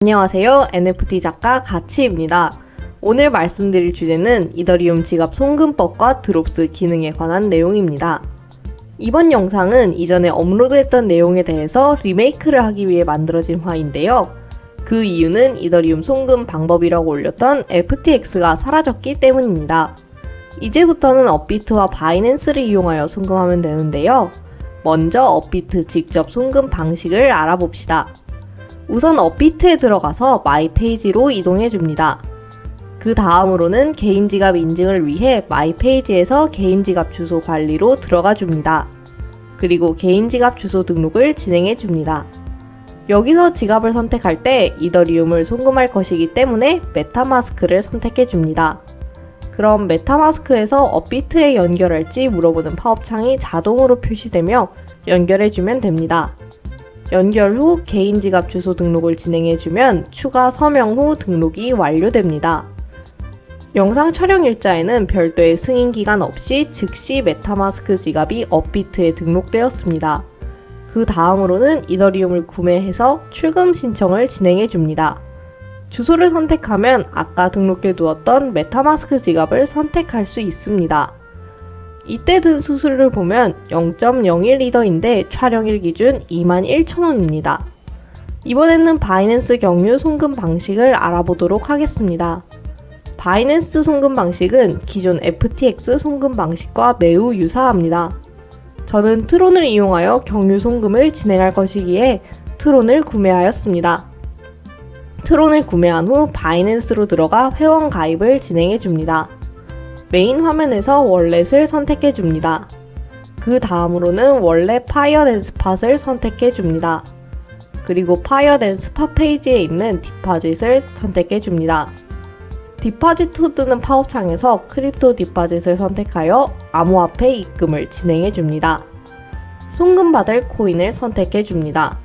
안녕하세요. NFT 작가 가치입니다. 오늘 말씀드릴 주제는 이더리움 지갑 송금법과 드롭스 기능에 관한 내용입니다. 이번 영상은 이전에 업로드했던 내용에 대해서 리메이크를 하기 위해 만들어진 화인데요. 그 이유는 이더리움 송금 방법이라고 올렸던 FTX가 사라졌기 때문입니다. 이제부터는 업비트와 바이낸스를 이용하여 송금하면 되는데요. 먼저 업비트 직접 송금 방식을 알아봅시다. 우선 업비트에 들어가서 마이 페이지로 이동해 줍니다. 그 다음으로는 개인 지갑 인증을 위해 마이 페이지에서 개인 지갑 주소 관리로 들어가 줍니다. 그리고 개인 지갑 주소 등록을 진행해 줍니다. 여기서 지갑을 선택할 때 이더리움을 송금할 것이기 때문에 메타마스크를 선택해 줍니다. 그럼 메타마스크에서 업비트에 연결할지 물어보는 팝업창이 자동으로 표시되며 연결해 주면 됩니다. 연결 후 개인 지갑 주소 등록을 진행해주면 추가 서명 후 등록이 완료됩니다. 영상 촬영 일자에는 별도의 승인 기간 없이 즉시 메타마스크 지갑이 업비트에 등록되었습니다. 그 다음으로는 이더리움을 구매해서 출금 신청을 진행해줍니다. 주소를 선택하면 아까 등록해 두었던 메타마스크 지갑을 선택할 수 있습니다. 이때 든 수수료를 보면 0.01 이더인데 촬영일 기준 21,000원입니다. 이번에는 바이낸스 경유 송금 방식을 알아보도록 하겠습니다. 바이낸스 송금 방식은 기존 FTX 송금 방식과 매우 유사합니다. 저는 트론을 이용하여 경유 송금을 진행할 것이기에 트론을 구매하였습니다. 트론을 구매한 후 바이낸스로 들어가 회원 가입을 진행해 줍니다. 메인 화면에서 월렛을 선택해 줍니다. 그 다음으로는 월렛 파이어 앤 스팟을 선택해 줍니다. 그리고 파이어 앤 스팟 페이지에 있는 디파짓을 선택해 줍니다. 디파짓 후 뜨는 팝업창에서 크립토 디파짓을 선택하여 암호화폐 입금을 진행해 줍니다. 송금받을 코인을 선택해 줍니다.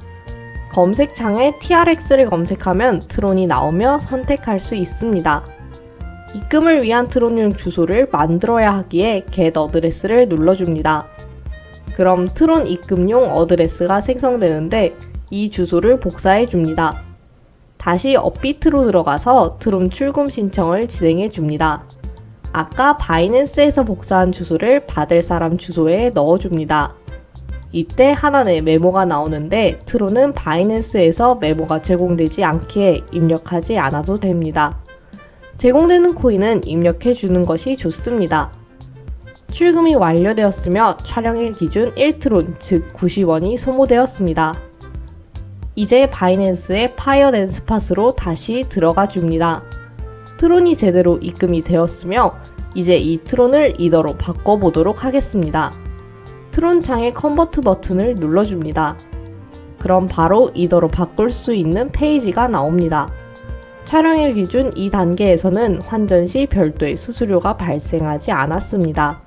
검색창에 TRX를 검색하면 트론이 나오며 선택할 수 있습니다. 입금을 위한 트론용 주소를 만들어야 하기에 get 어드레스를 눌러줍니다. 그럼 트론 입금용 어드레스가 생성되는데 이 주소를 복사해 줍니다. 다시 업비트로 들어가서 트론 출금 신청을 진행해 줍니다. 아까 바이낸스에서 복사한 주소를 받을 사람 주소에 넣어줍니다. 이때 하단에 메모가 나오는데 트론은 바이낸스에서 메모가 제공되지 않기에 입력하지 않아도 됩니다. 제공되는 코인은 입력해 주는 것이 좋습니다. 출금이 완료되었으며 촬영일 기준 1트론 즉 90원이 소모되었습니다. 이제 바이낸스의 파이어 앤 스팟으로 다시 들어가 줍니다. 트론이 제대로 입금이 되었으며 이제 이 트론을 이더로 바꿔보도록 하겠습니다. 트론 창에 컨버트 버튼을 눌러줍니다. 그럼 바로 이더로 바꿀 수 있는 페이지가 나옵니다. 촬영일 기준 2단계에서는 환전 시 별도의 수수료가 발생하지 않았습니다.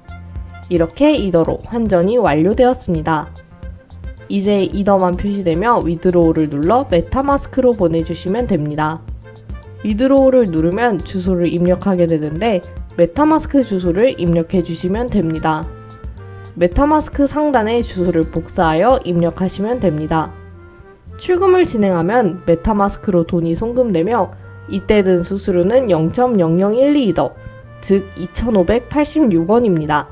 이렇게 이더로 환전이 완료되었습니다. 이제 이더만 표시되며 위드로우를 눌러 메타마스크로 보내주시면 됩니다. 위드로우를 누르면 주소를 입력하게 되는데 메타마스크 주소를 입력해 주시면 됩니다. 메타마스크 상단에 주소를 복사하여 입력하시면 됩니다. 출금을 진행하면 메타마스크로 돈이 송금되며 이때 든 수수료는 0.0012 이더, 즉 2,586원입니다.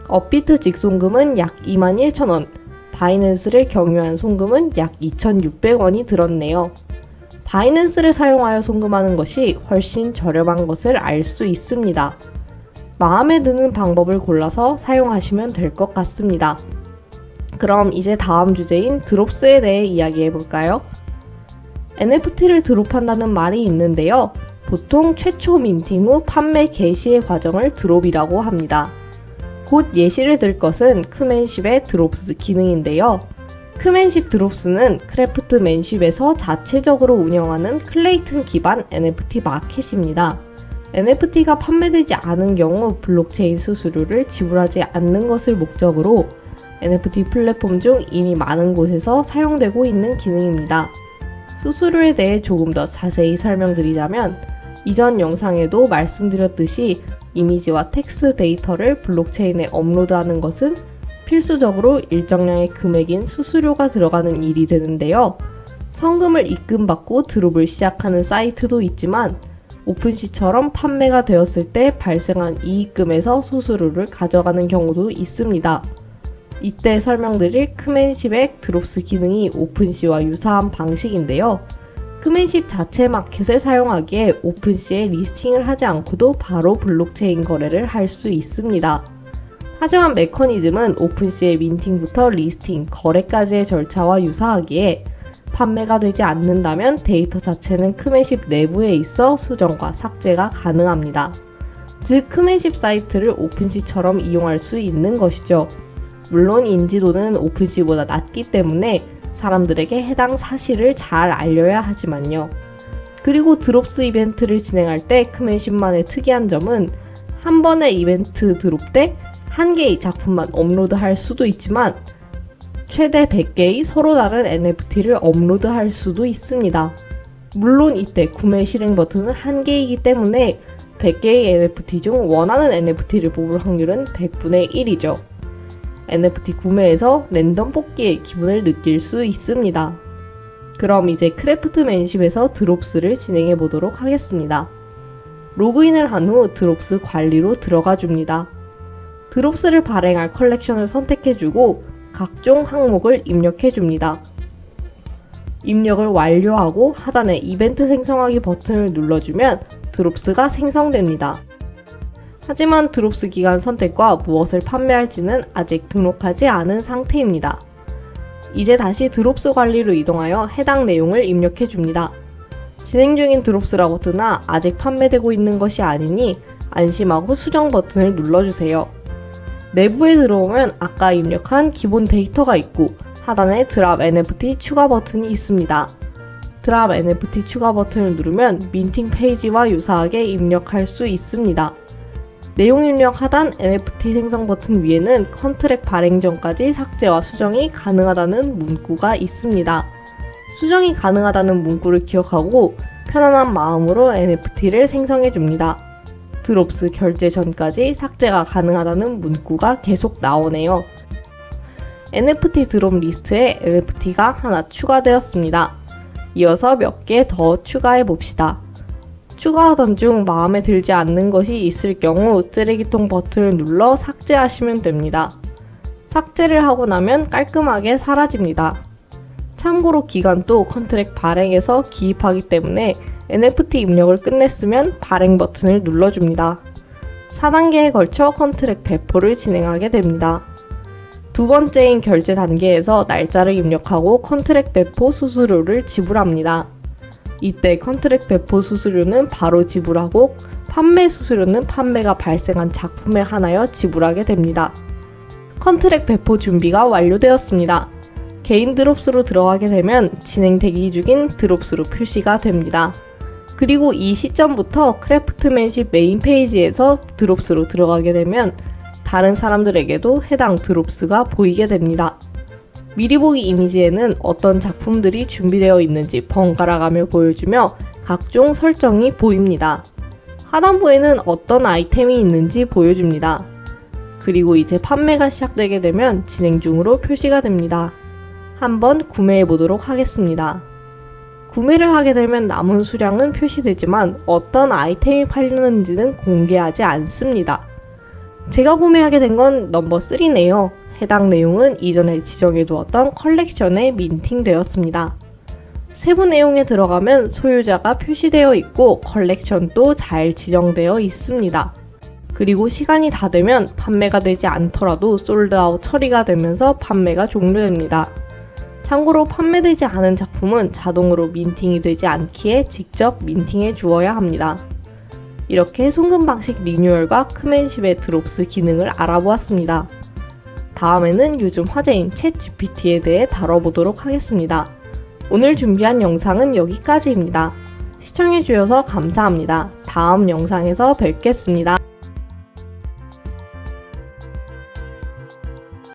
업비트 직송금은 약 21,000원, 바이낸스를 경유한 송금은 약 2,600원이 들었네요. 바이낸스를 사용하여 송금하는 것이 훨씬 저렴한 것을 알 수 있습니다. 마음에 드는 방법을 골라서 사용하시면 될 것 같습니다. 그럼 이제 다음 주제인 드롭스에 대해 이야기해 볼까요? NFT를 드롭한다는 말이 있는데요. 보통 최초 민팅 후 판매 개시의 과정을 드롭이라고 합니다. 곧 예시를 들 것은 크맨쉽의 드롭스 기능인데요. 크맨쉽 드롭스는 크래프트맨쉽에서 자체적으로 운영하는 클레이튼 기반 NFT 마켓입니다. NFT가 판매되지 않은 경우 블록체인 수수료를 지불하지 않는 것을 목적으로 NFT 플랫폼 중 이미 많은 곳에서 사용되고 있는 기능입니다. 수수료에 대해 조금 더 자세히 설명드리자면 이전 영상에도 말씀드렸듯이 이미지와 텍스트 데이터를 블록체인에 업로드하는 것은 필수적으로 일정량의 금액인 수수료가 들어가는 일이 되는데요. 성금을 입금받고 드롭을 시작하는 사이트도 있지만 오픈시처럼 판매가 되었을 때 발생한 이익금에서 수수료를 가져가는 경우도 있습니다. 이때 설명드릴 크맨십의 드롭스 기능이 오픈시와 유사한 방식인데요. 크맨십 자체 마켓을 사용하기에 오픈시에 리스팅을 하지 않고도 바로 블록체인 거래를 할 수 있습니다. 하지만 메커니즘은 오픈시의 민팅부터 리스팅, 거래까지의 절차와 유사하기에 판매가 되지 않는다면 데이터 자체는 크맨십 내부에 있어 수정과 삭제가 가능합니다. 즉 크맨십 사이트를 오픈시처럼 이용할 수 있는 것이죠. 물론 인지도는 오픈시보다 낮기 때문에 사람들에게 해당 사실을 잘 알려야 하지만요. 그리고 드롭스 이벤트를 진행할 때 크맨십만의 특이한 점은 한 번의 이벤트 드롭 때 한 개의 작품만 업로드할 수도 있지만 최대 100개의 서로 다른 NFT를 업로드할 수도 있습니다. 물론 이때 구매 실행 버튼은 한 개이기 때문에 100개의 NFT 중 원하는 NFT를 뽑을 확률은 100분의 1이죠. NFT 구매에서 랜덤 뽑기의 기분을 느낄 수 있습니다. 그럼 이제 크래프트맨십에서 드롭스를 진행해 보도록 하겠습니다. 로그인을 한 후 드롭스 관리로 들어가 줍니다. 드롭스를 발행할 컬렉션을 선택해주고 각종 항목을 입력해줍니다. 입력을 완료하고 하단에 이벤트 생성하기 버튼을 눌러주면 드롭스가 생성됩니다. 하지만 드롭스 기간 선택과 무엇을 판매할지는 아직 등록하지 않은 상태입니다. 이제 다시 드롭스 관리로 이동하여 해당 내용을 입력해줍니다. 진행 중인 드롭스라고 뜨나 아직 판매되고 있는 것이 아니니 안심하고 수정 버튼을 눌러주세요. 내부에 들어오면 아까 입력한 기본 데이터가 있고 하단에 드랍 NFT 추가 버튼이 있습니다. 드랍 NFT 추가 버튼을 누르면 민팅 페이지와 유사하게 입력할 수 있습니다. 내용 입력 하단 NFT 생성 버튼 위에는 컨트랙 발행 전까지 삭제와 수정이 가능하다는 문구가 있습니다. 수정이 가능하다는 문구를 기억하고 편안한 마음으로 NFT를 생성해줍니다. 드롭스 결제 전까지 삭제가 가능하다는 문구가 계속 나오네요. NFT 드롭 리스트에 NFT가 하나 추가되었습니다. 이어서 몇 개 더 추가해 봅시다. 추가하던 중 마음에 들지 않는 것이 있을 경우 쓰레기통 버튼을 눌러 삭제하시면 됩니다. 삭제를 하고 나면 깔끔하게 사라집니다. 참고로 기간도 컨트랙 발행에서 기입하기 때문에 NFT 입력을 끝냈으면 발행 버튼을 눌러줍니다. 4단계에 걸쳐 컨트랙 배포를 진행하게 됩니다. 두 번째인 결제 단계에서 날짜를 입력하고 컨트랙 배포 수수료를 지불합니다. 이때 컨트랙 배포 수수료는 바로 지불하고 판매 수수료는 판매가 발생한 작품에 한하여 지불하게 됩니다. 컨트랙 배포 준비가 완료되었습니다. 개인 드롭스로 들어가게 되면 진행 대기 중인 드롭스로 표시가 됩니다. 그리고 이 시점부터 크래프트맨십 메인 페이지에서 드롭스로 들어가게 되면 다른 사람들에게도 해당 드롭스가 보이게 됩니다. 미리 보기 이미지에는 어떤 작품들이 준비되어 있는지 번갈아가며 보여주며 각종 설정이 보입니다. 하단부에는 어떤 아이템이 있는지 보여줍니다. 그리고 이제 판매가 시작되게 되면 진행 중으로 표시가 됩니다. 한번 구매해 보도록 하겠습니다. 구매를 하게 되면 남은 수량은 표시되지만 어떤 아이템이 팔리는지는 공개하지 않습니다. 제가 구매하게 된 건 넘버 3네요. 해당 내용은 이전에 지정해 두었던 컬렉션에 민팅되었습니다. 세부 내용에 들어가면 소유자가 표시되어 있고 컬렉션도 잘 지정되어 있습니다. 그리고 시간이 다 되면 판매가 되지 않더라도 솔드아웃 처리가 되면서 판매가 종료됩니다. 참고로 판매되지 않은 작품은 자동으로 민팅이 되지 않기에 직접 민팅해 주어야 합니다. 이렇게 송금 방식 리뉴얼과 크맨십의 드롭스 기능을 알아보았습니다. 다음에는 요즘 화제인 챗 GPT에 대해 다뤄보도록 하겠습니다. 오늘 준비한 영상은 여기까지입니다. 시청해주셔서 감사합니다. 다음 영상에서 뵙겠습니다.